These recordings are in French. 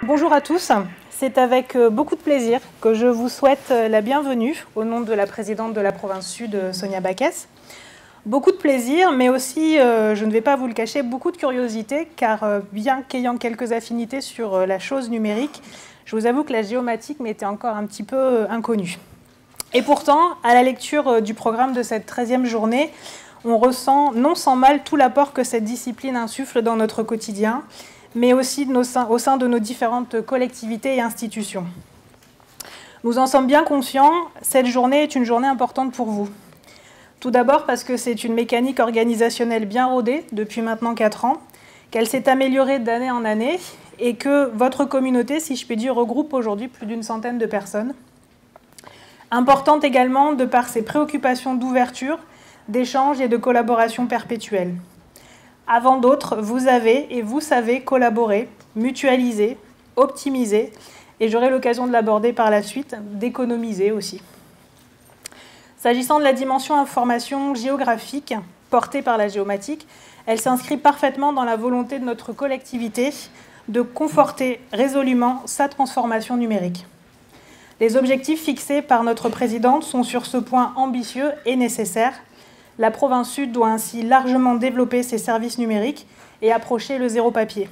Bonjour à tous, c'est avec beaucoup de plaisir que je vous souhaite la bienvenue au nom de la présidente de la province Sud, Sonia Backès. Beaucoup de plaisir, mais aussi, je ne vais pas vous le cacher, beaucoup de curiosité, car bien qu'ayant quelques affinités sur la chose numérique, je vous avoue que la géomatique m'était encore un petit peu inconnue. Et pourtant, à la lecture du programme de cette 13e journée, on ressent non sans mal tout l'apport que cette discipline insuffle dans notre quotidien, mais aussi au sein de nos différentes collectivités et institutions. Nous en sommes bien conscients, cette journée est une journée importante pour vous. Tout d'abord parce que c'est une mécanique organisationnelle bien rodée depuis maintenant 4 ans, qu'elle s'est améliorée d'année en année et que votre communauté, si je puis dire, regroupe aujourd'hui plus d'une centaine de personnes. Importante également de par ses préoccupations d'ouverture, d'échange et de collaboration perpétuelle. Avant d'autres, vous avez et vous savez collaborer, mutualiser, optimiser, et j'aurai l'occasion de l'aborder par la suite, d'économiser aussi. S'agissant de la dimension information géographique portée par la géomatique, elle s'inscrit parfaitement dans la volonté de notre collectivité de conforter résolument sa transformation numérique. Les objectifs fixés par notre présidente sont sur ce point ambitieux et nécessaires. La province Sud doit ainsi largement développer ses services numériques et approcher le zéro papier.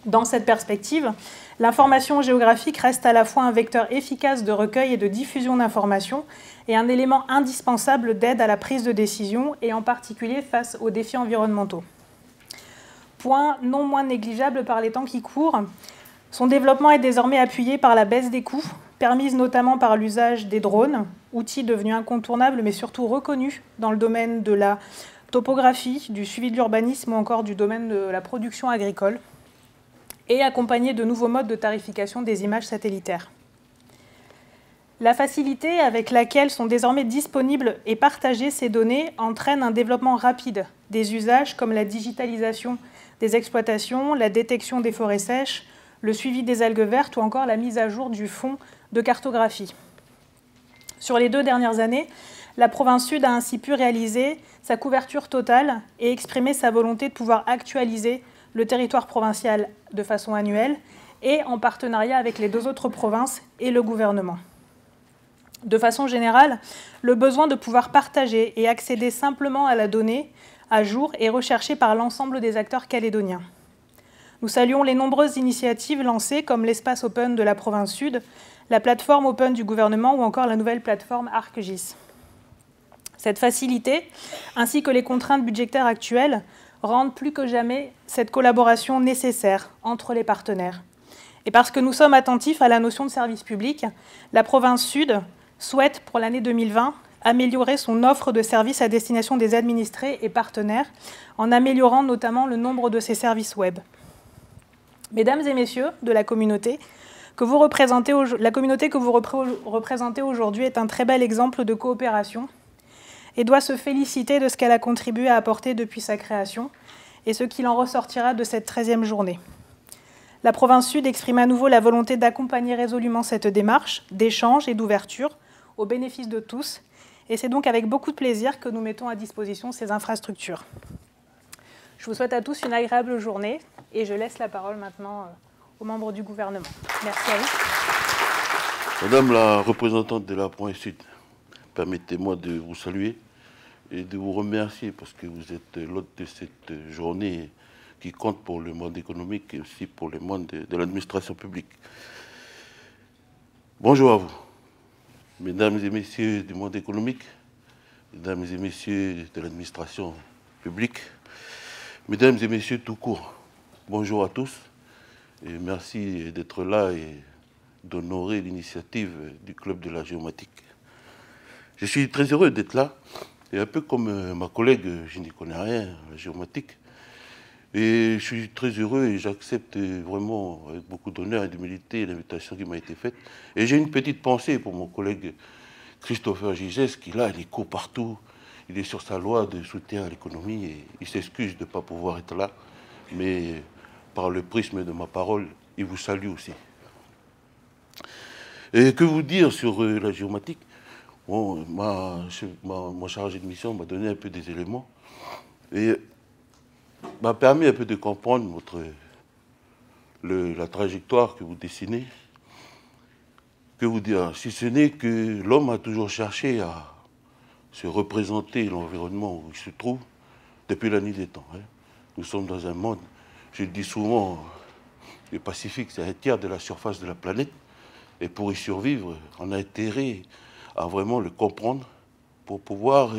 Dans cette perspective, l'information géographique reste à la fois un vecteur efficace de recueil et de diffusion d'informations et un élément indispensable d'aide à la prise de décision et en particulier face aux défis environnementaux. Point non moins négligeable par les temps qui courent, son développement est désormais appuyé par la baisse des coûts, permise notamment par l'usage des drones, outil devenu incontournable mais surtout reconnu dans le domaine de la topographie, du suivi de l'urbanisme ou encore du domaine de la production agricole, et accompagné de nouveaux modes de tarification des images satellitaires. La facilité avec laquelle sont désormais disponibles et partagées ces données entraîne un développement rapide des usages comme la digitalisation des exploitations, la détection des forêts sèches, le suivi des algues vertes ou encore la mise à jour du fonds de cartographie. Sur les 2 dernières années, la province Sud a ainsi pu réaliser sa couverture totale et exprimer sa volonté de pouvoir actualiser le territoire provincial de façon annuelle et en partenariat avec les 2 autres provinces et le gouvernement. De façon générale, le besoin de pouvoir partager et accéder simplement à la donnée à jour est recherché par l'ensemble des acteurs calédoniens. Nous saluons les nombreuses initiatives lancées comme l'espace Open de la province Sud, la plateforme Open du gouvernement ou encore la nouvelle plateforme ArcGIS. Cette facilité, ainsi que les contraintes budgétaires actuelles, rendent plus que jamais cette collaboration nécessaire entre les partenaires. Et parce que nous sommes attentifs à la notion de service public, la province Sud souhaite pour l'année 2020 améliorer son offre de services à destination des administrés et partenaires en améliorant notamment le nombre de ses services web. Mesdames et messieurs de la communauté, la communauté que vous représentez aujourd'hui est un très bel exemple de coopération et doit se féliciter de ce qu'elle a contribué à apporter depuis sa création et ce qu'il en ressortira de cette 13e journée. La province Sud exprime à nouveau la volonté d'accompagner résolument cette démarche d'échange et d'ouverture au bénéfice de tous, et c'est donc avec beaucoup de plaisir que nous mettons à disposition ces infrastructures. Je vous souhaite à tous une agréable journée et je laisse la parole maintenant aux membres du gouvernement. Merci à vous. Madame la représentante de la province Sud, permettez-moi de vous saluer et de vous remercier parce que vous êtes l'hôte de cette journée qui compte pour le monde économique et aussi pour le monde de l'administration publique. Bonjour à vous, mesdames et messieurs du monde économique, mesdames et messieurs de l'administration publique, mesdames et messieurs tout court. Bonjour à tous et merci d'être là et d'honorer l'initiative du Club de la géomatique. Je suis très heureux d'être là et un peu comme ma collègue, je n'y connais rien, la géomatique. Et je suis très heureux et j'accepte vraiment avec beaucoup d'honneur et d'humilité l'invitation qui m'a été faite. Et j'ai une petite pensée pour mon collègue Christopher Gigès qui là, il court partout. Il est sur sa loi de soutien à l'économie et il s'excuse de ne pas pouvoir être là. Mais par le prisme de ma parole, il vous salue aussi. Et que vous dire sur la géomatique? Bon, mon chargé de mission m'a donné un peu des éléments et m'a permis un peu de comprendre la trajectoire que vous dessinez. Que vous dire, si ce n'est que l'homme a toujours cherché à se représenter l'environnement où il se trouve depuis la nuit des temps. Hein. Nous sommes dans un monde, je le dis souvent, le Pacifique, c'est un tiers de la surface de la planète. Et pour y survivre, on a intérêt à vraiment le comprendre pour pouvoir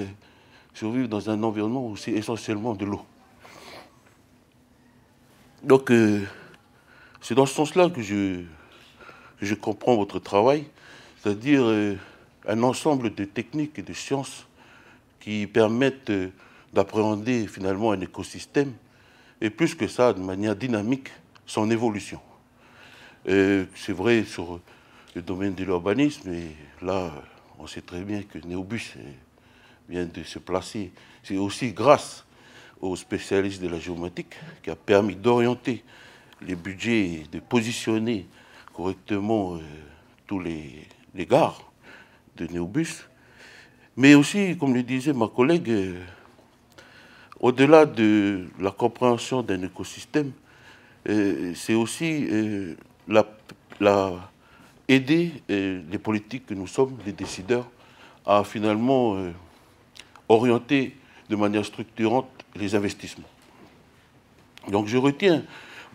survivre dans un environnement où c'est essentiellement de l'eau. Donc, c'est dans ce sens-là que je comprends votre travail, c'est-à-dire un ensemble de techniques et de sciences qui permettent d'appréhender finalement un écosystème, et plus que ça, de manière dynamique, son évolution. C'est vrai sur le domaine de l'urbanisme, et là, on sait très bien que Néobus vient de se placer. C'est aussi grâce aux spécialistes de la géomatique qui a permis d'orienter les budgets et de positionner correctement tous les gares de Néobus. Mais aussi, comme le disait ma collègue, au-delà de la compréhension d'un écosystème, c'est aussi aider les politiques que nous sommes, les décideurs, à finalement orienter de manière structurante les investissements. Donc je retiens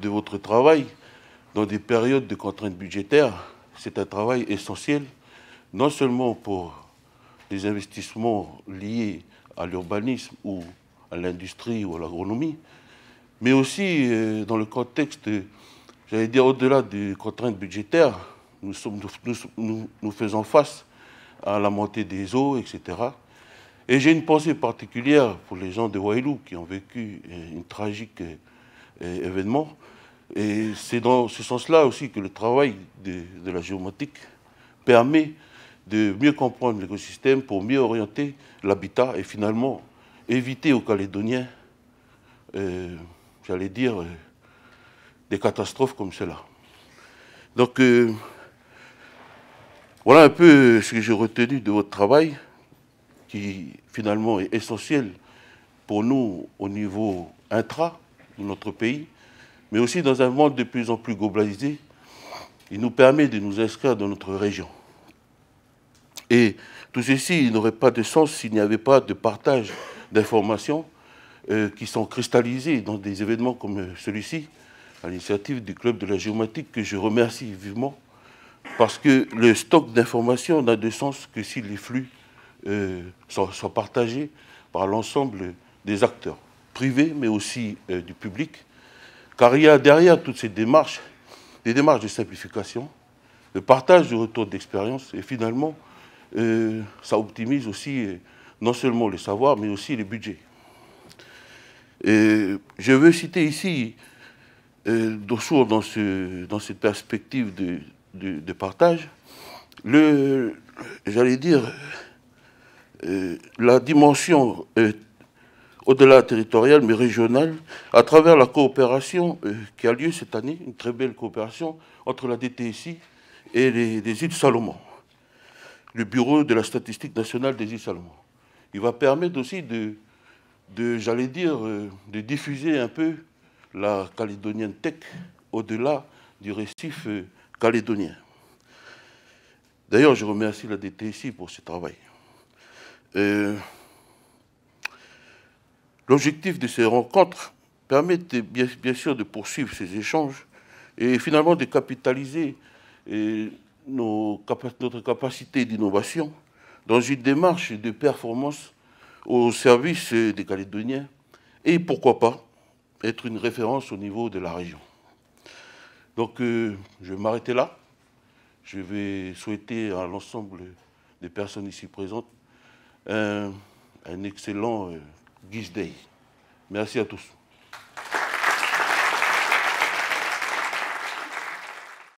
de votre travail, dans des périodes de contraintes budgétaires, c'est un travail essentiel, non seulement pour les investissements liés à l'urbanisme ou à l'industrie ou à l'agronomie, mais aussi dans le contexte, j'allais dire au-delà des contraintes budgétaires, nous faisons face à la montée des eaux, etc. Et j'ai une pensée particulière pour les gens de Wailou qui ont vécu une tragique événement. Et c'est dans ce sens-là aussi que le travail de la géomatique permet de mieux comprendre l'écosystème pour mieux orienter l'habitat et finalement éviter aux Calédoniens, j'allais dire, des catastrophes comme cela. Donc, voilà un peu ce que j'ai retenu de votre travail, qui finalement est essentiel pour nous au niveau intra de notre pays, mais aussi dans un monde de plus en plus globalisé. Il nous permet de nous inscrire dans notre région. Et tout ceci n'aurait pas de sens s'il n'y avait pas de partage d'informations qui sont cristallisées dans des événements comme celui-ci, à l'initiative du Club de la géomatique, que je remercie vivement, parce que le stock d'informations n'a de sens que si les flux sont partagés par l'ensemble des acteurs, privés, mais aussi du public, car il y a derrière toutes ces démarches, des démarches de simplification, le partage de retours d'expérience, et finalement, ça optimise aussi non seulement les savoirs, mais aussi les budgets. Et je veux citer ici, toujours dans cette perspective de partage, j'allais dire, la dimension au-delà territoriale, mais régionale, à travers la coopération qui a lieu cette année, une très belle coopération entre la DTSI et les îles Salomon, le Bureau de la statistique nationale des îles Salomon. Il va permettre aussi j'allais dire, de diffuser un peu la calédonienne tech au-delà du récif calédonien. D'ailleurs, je remercie la DTSI pour ce travail. L'objectif de ces rencontres permet bien sûr de poursuivre ces échanges et finalement de capitaliser notre capacité d'innovation dans une démarche de performance au service des Calédoniens et pourquoi pas être une référence au niveau de la région. Donc je vais m'arrêter là. Je vais souhaiter à l'ensemble des personnes ici présentes un excellent Guiche Day. Merci à tous.